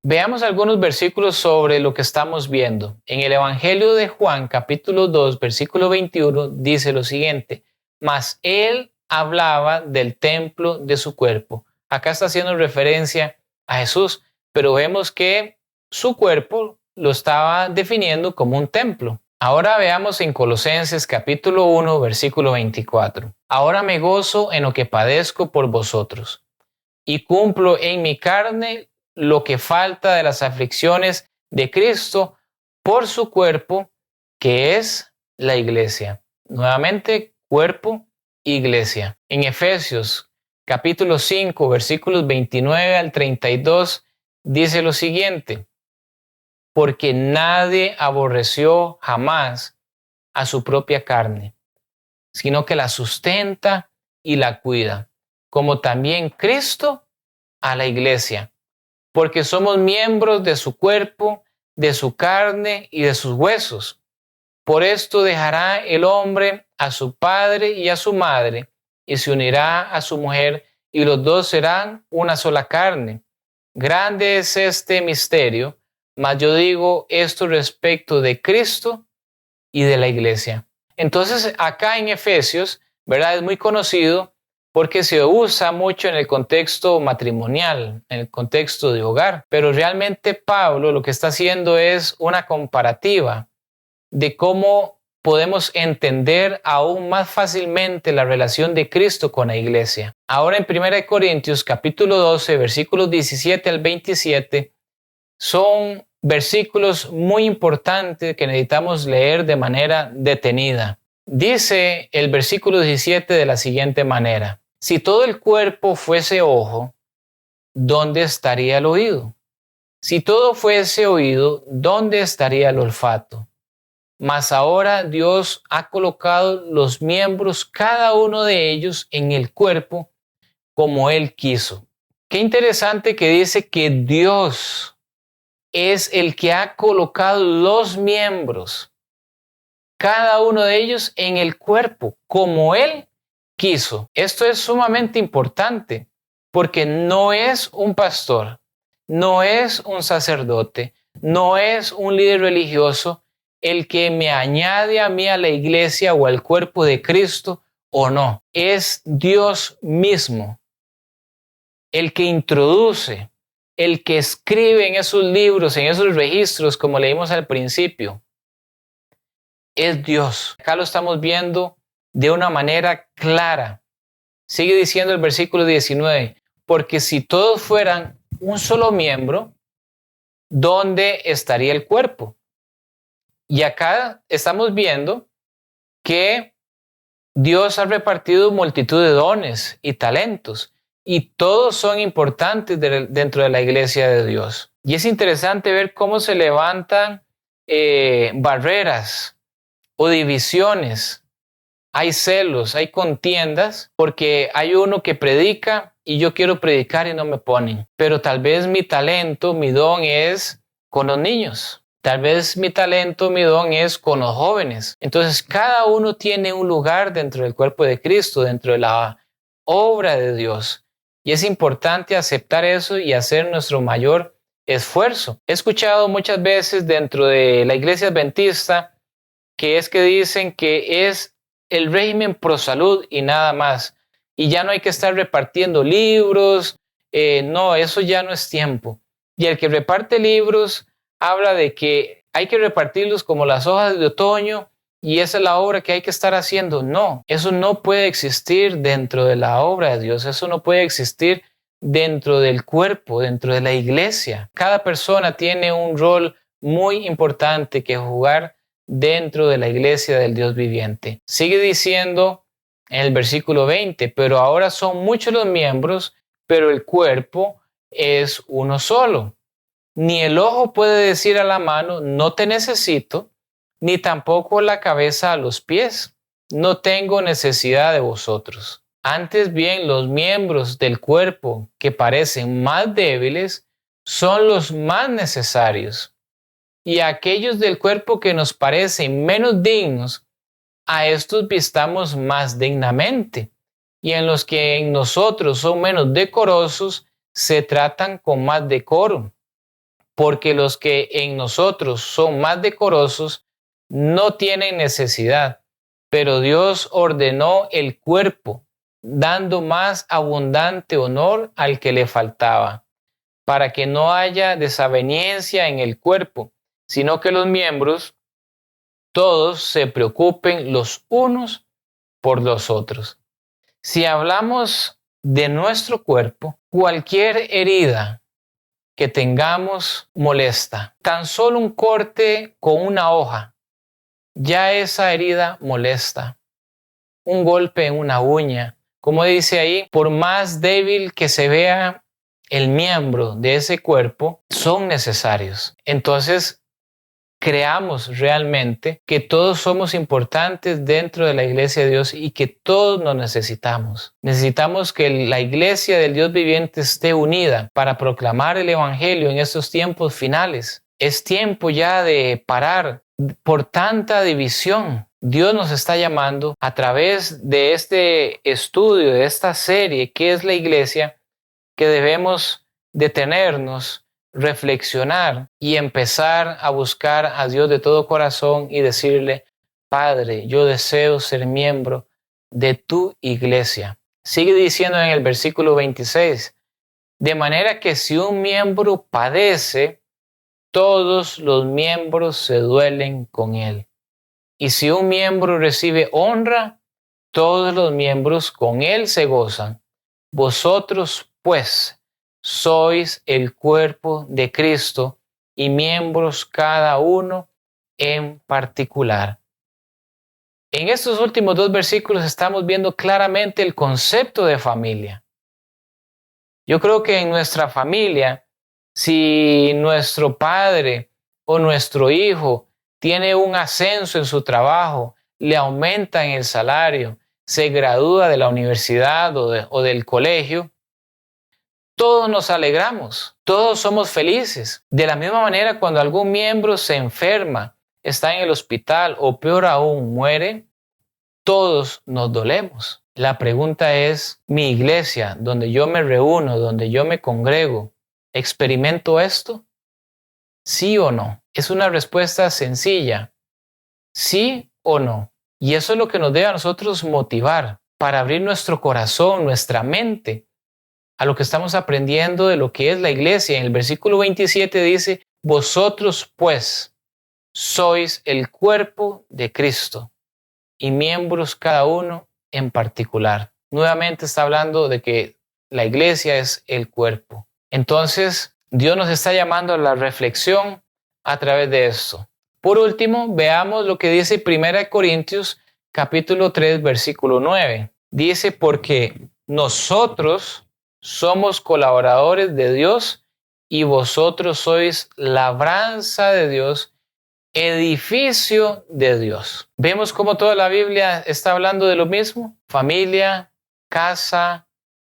Veamos algunos versículos sobre lo que estamos viendo. En el Evangelio de Juan, capítulo 2, versículo 21, dice lo siguiente: mas él hablaba del templo de su cuerpo. Acá está haciendo referencia a Jesús, pero vemos que su cuerpo lo estaba definiendo como un templo. Ahora veamos en Colosenses capítulo 1, versículo 24. Ahora me gozo en lo que padezco por vosotros y cumplo en mi carne lo que falta de las aflicciones de Cristo por su cuerpo, que es la iglesia. Nuevamente, cuerpo, iglesia. En Efesios capítulo 5, versículos 29 al 32, dice lo siguiente: porque nadie aborreció jamás a su propia carne, sino que la sustenta y la cuida, como también Cristo a la iglesia, porque somos miembros de su cuerpo, de su carne y de sus huesos. Por esto dejará el hombre a su padre y a su madre, y se unirá a su mujer, y los dos serán una sola carne. Grande es este misterio, mas yo digo esto respecto de Cristo y de la iglesia. Entonces, acá en Efesios, ¿verdad? Es muy conocido porque se usa mucho en el contexto matrimonial, en el contexto de hogar. Pero realmente Pablo lo que está haciendo es una comparativa de cómo podemos entender aún más fácilmente la relación de Cristo con la iglesia. Ahora en 1 Corintios capítulo 12, versículos 17 al 27, son versículos muy importantes que necesitamos leer de manera detenida. Dice el versículo 17 de la siguiente manera: si todo el cuerpo fuese ojo, ¿dónde estaría el oído? Si todo fuese oído, ¿dónde estaría el olfato? Mas ahora Dios ha colocado los miembros, cada uno de ellos, en el cuerpo como Él quiso. Qué interesante que dice que Dios es el que ha colocado los miembros, cada uno de ellos, en el cuerpo como Él quiso. Esto es sumamente importante porque no es un pastor, no es un sacerdote, no es un líder religioso el que me añade a mí a la iglesia o al cuerpo de Cristo o no. Es Dios mismo el que introduce, el que escribe en esos libros, en esos registros, como leímos al principio. Es Dios. Acá lo estamos viendo de una manera clara. Sigue diciendo el versículo 19, porque si todos fueran un solo miembro, ¿dónde estaría el cuerpo? Y acá estamos viendo que Dios ha repartido multitud de dones y talentos, y todos son importantes dentro de la iglesia de Dios. Y es interesante ver cómo se levantan barreras o divisiones. Hay celos, hay contiendas, porque hay uno que predica y yo quiero predicar y no me ponen. Pero tal vez mi talento, mi don es con los niños. Tal vez mi talento, mi don es con los jóvenes. Entonces cada uno tiene un lugar dentro del cuerpo de Cristo, dentro de la obra de Dios. Y es importante aceptar eso y hacer nuestro mayor esfuerzo. He escuchado muchas veces dentro de la iglesia adventista que dicen que es el régimen pro salud y nada más. Y ya no hay que estar repartiendo libros. No, eso ya no es tiempo. Y el que reparte libros habla de que hay que repartirlos como las hojas de otoño y esa es la obra que hay que estar haciendo. No, eso no puede existir dentro de la obra de Dios. Eso no puede existir dentro del cuerpo, dentro de la iglesia. Cada persona tiene un rol muy importante que jugar dentro de la iglesia del Dios viviente. Sigue diciendo en el versículo 20, pero ahora son muchos los miembros, pero el cuerpo es uno solo. Ni el ojo puede decir a la mano, no te necesito, ni tampoco la cabeza a los pies, no tengo necesidad de vosotros. Antes bien, los miembros del cuerpo que parecen más débiles son los más necesarios. y a aquellos del cuerpo que nos parecen menos dignos, a estos vistamos más dignamente, y en los que en nosotros son menos decorosos, se tratan con más decoro, porque los que en nosotros son más decorosos no tienen necesidad, pero Dios ordenó el cuerpo, dando más abundante honor al que le faltaba, para que no haya desaveniencia en el cuerpo, sino que los miembros todos se preocupen los unos por los otros. Si hablamos de nuestro cuerpo, cualquier herida que tengamos molesta. Tan solo un corte con una hoja, ya esa herida molesta. Un golpe en una uña, como dice ahí, por más débil que se vea el miembro de ese cuerpo, son necesarios. Entonces, creamos realmente que todos somos importantes dentro de la iglesia de Dios y que todos nos necesitamos. Necesitamos que la iglesia del Dios viviente esté unida para proclamar el evangelio en estos tiempos finales. Es tiempo ya de parar por tanta división. Dios nos está llamando a través de este estudio, de esta serie, que es la iglesia, que debemos detenernos, reflexionar y empezar a buscar a Dios de todo corazón y decirle: Padre, yo deseo ser miembro de tu iglesia. Sigue diciendo en el versículo 26, de manera que si un miembro padece, todos los miembros se duelen con él. Y si un miembro recibe honra, todos los miembros con él se gozan. Vosotros, pues, sois el cuerpo de Cristo y miembros cada uno en particular. En estos últimos dos versículos estamos viendo claramente el concepto de familia. Yo creo que en nuestra familia, si nuestro padre o nuestro hijo tiene un ascenso en su trabajo, le aumentan el salario, se gradúa de la universidad o del colegio, todos nos alegramos, todos somos felices. De la misma manera, cuando algún miembro se enferma, está en el hospital o peor aún muere, todos nos dolemos. La pregunta es, ¿mi iglesia, donde yo me reúno, donde yo me congrego, experimento esto? ¿Sí o no? Es una respuesta sencilla. ¿Sí o no? Y eso es lo que nos debe a nosotros motivar para abrir nuestro corazón, nuestra mente, a lo que estamos aprendiendo de lo que es la iglesia. En el versículo 27 dice, vosotros pues sois el cuerpo de Cristo y miembros cada uno en particular. Nuevamente está hablando de que la iglesia es el cuerpo. Entonces, Dios nos está llamando a la reflexión a través de esto. Por último, veamos lo que dice 1 Corintios capítulo 3, versículo 9. Dice, porque nosotros somos colaboradores de Dios y vosotros sois labranza de Dios, edificio de Dios. ¿Vemos cómo toda la Biblia está hablando de lo mismo? Familia, casa,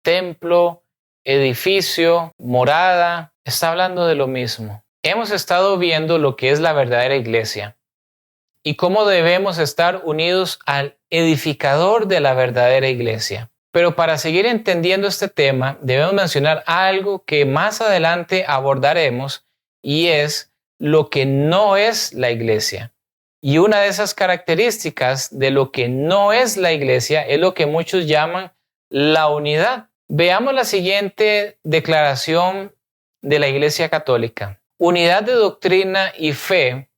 templo, edificio, morada, está hablando de lo mismo. Hemos estado viendo lo que es la verdadera iglesia y cómo debemos estar unidos al edificador de la verdadera iglesia. Pero para seguir entendiendo este tema, debemos mencionar algo que más adelante abordaremos y es lo que no es la iglesia. Y una de esas características de lo que no es la iglesia es lo que muchos llaman la unidad. Veamos la siguiente declaración de la Iglesia Católica. Unidad de doctrina y fe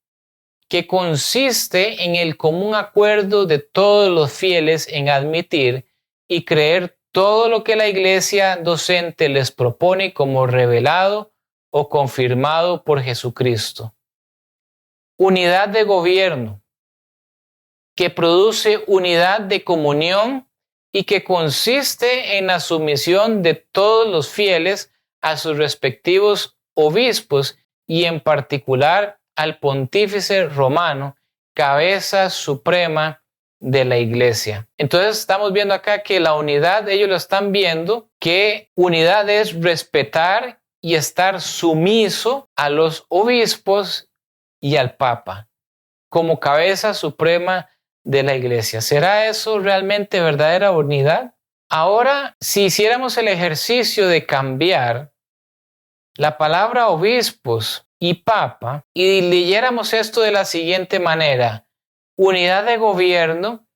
que consiste en el común acuerdo de todos los fieles en admitir y creer todo lo que la iglesia docente les propone como revelado o confirmado por Jesucristo. Unidad de gobierno, que produce unidad de comunión y que consiste en la sumisión de todos los fieles a sus respectivos obispos y en particular al pontífice romano, cabeza suprema de la iglesia. Entonces estamos viendo acá que la unidad, ellos lo están viendo, que unidad es respetar y estar sumiso a los obispos y al Papa como cabeza suprema de la Iglesia. ¿Será eso realmente verdadera unidad? Ahora, si hiciéramos el ejercicio de cambiar la palabra obispos y papa y leyéramos esto de la siguiente manera: unidad de gobierno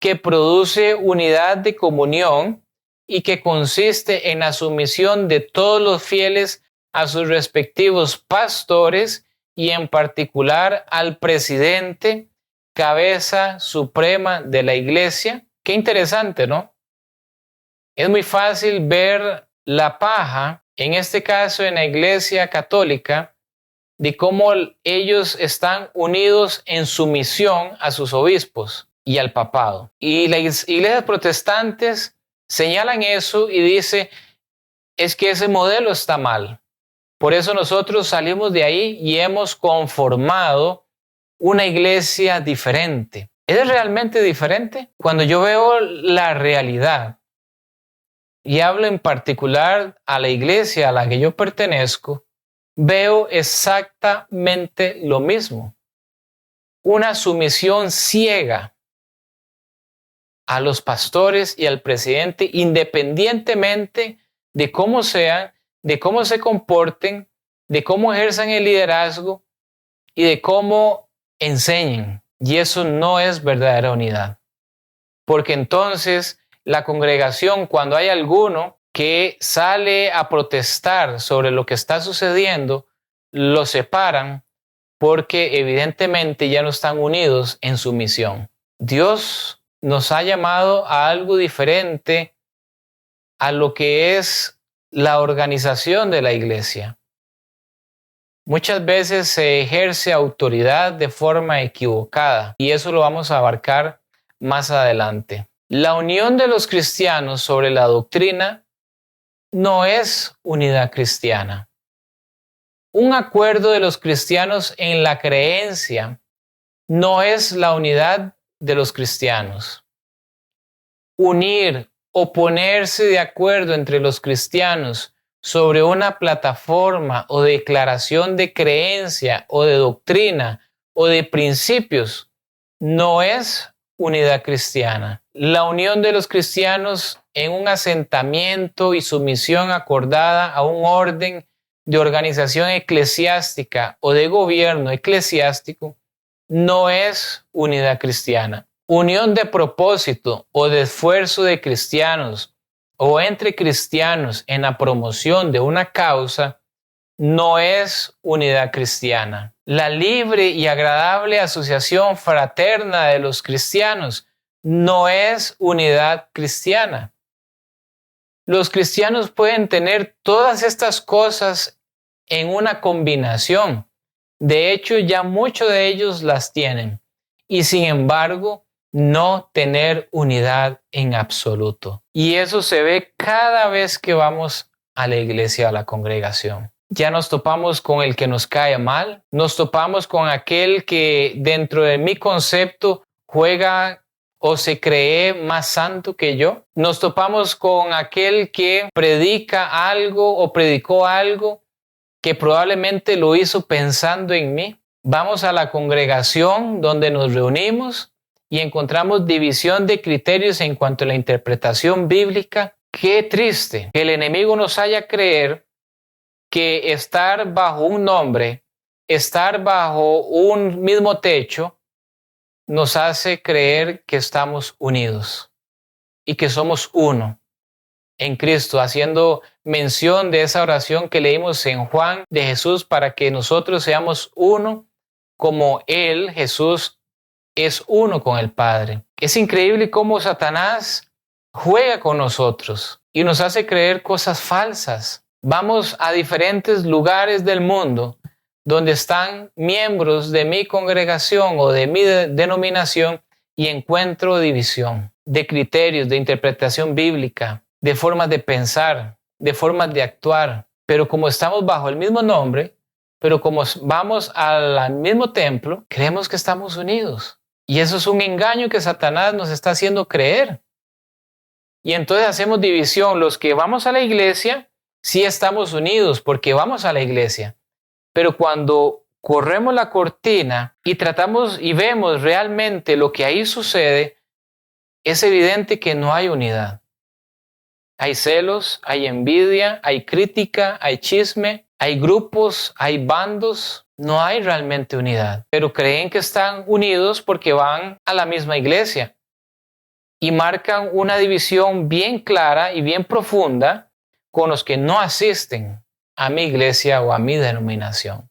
que produce unidad de comunión y que consiste en la sumisión de todos los fieles a sus respectivos pastores y en particular al presidente, cabeza suprema de la Iglesia. Qué interesante, ¿no? Es muy fácil ver la paja, en este caso en la Iglesia Católica, de cómo ellos están unidos en sumisión a sus obispos y al papado. Y las iglesias protestantes señalan eso y dicen, es que ese modelo está mal. Por eso nosotros salimos de ahí y hemos conformado una iglesia diferente. ¿Es realmente diferente? Cuando yo veo la realidad, y hablo en particular a la iglesia a la que yo pertenezco, veo exactamente lo mismo. Una sumisión ciega a los pastores y al presidente, independientemente de cómo sean, de cómo se comporten, de cómo ejerzan el liderazgo y de cómo enseñen. Y eso no es verdadera unidad. Porque entonces la congregación, cuando hay alguno que sale a protestar sobre lo que está sucediendo, lo separan porque evidentemente ya no están unidos en su misión. Dios nos ha llamado a algo diferente a lo que es la organización de la iglesia. Muchas veces se ejerce autoridad de forma equivocada y eso lo vamos a abarcar más adelante. La unión de los cristianos sobre la doctrina no es unidad cristiana. Un acuerdo de los cristianos en la creencia no es la unidad de los cristianos. Unir o ponerse de acuerdo entre los cristianos sobre una plataforma o declaración de creencia o de doctrina o de principios no es unidad cristiana. La unión de los cristianos en un asentamiento y sumisión acordada a un orden de organización eclesiástica o de gobierno eclesiástico no es unidad cristiana. Unión de propósito o de esfuerzo de cristianos o entre cristianos en la promoción de una causa no es unidad cristiana. La libre y agradable asociación fraterna de los cristianos no es unidad cristiana. Los cristianos pueden tener todas estas cosas en una combinación. De hecho, ya muchos de ellos las tienen. Y sin embargo, no tener unidad en absoluto. Y eso se ve cada vez que vamos a la iglesia, a la congregación. Ya nos topamos con el que nos cae mal, nos topamos con aquel que dentro de mi concepto juega o se cree más santo que yo. Nos topamos con aquel que predica algo o predicó algo que probablemente lo hizo pensando en mí. Vamos a la congregación donde nos reunimos y encontramos división de criterios en cuanto a la interpretación bíblica. Qué triste que el enemigo nos haya creer que estar bajo un nombre, estar bajo un mismo techo, nos hace creer que estamos unidos y que somos uno en Cristo, haciendo mención de esa oración que leímos en Juan de Jesús para que nosotros seamos uno como Él, Jesús, es uno con el Padre. Es increíble cómo Satanás juega con nosotros y nos hace creer cosas falsas. Vamos a diferentes lugares del mundo donde están miembros de mi congregación o de mi denominación y encuentro división de criterios, de interpretación bíblica, de formas de pensar, de formas de actuar. Pero como estamos bajo el mismo nombre, pero como vamos al mismo templo, creemos que estamos unidos. Y eso es un engaño que Satanás nos está haciendo creer. Y entonces hacemos división. Los que vamos a la iglesia, sí estamos unidos porque vamos a la iglesia. Pero cuando corremos la cortina y tratamos y vemos realmente lo que ahí sucede, es evidente que no hay unidad. Hay celos, hay envidia, hay crítica, hay chisme, hay grupos, hay bandos. No hay realmente unidad, pero creen que están unidos porque van a la misma iglesia y marcan una división bien clara y bien profunda con los que no asisten a mi iglesia o a mi denominación.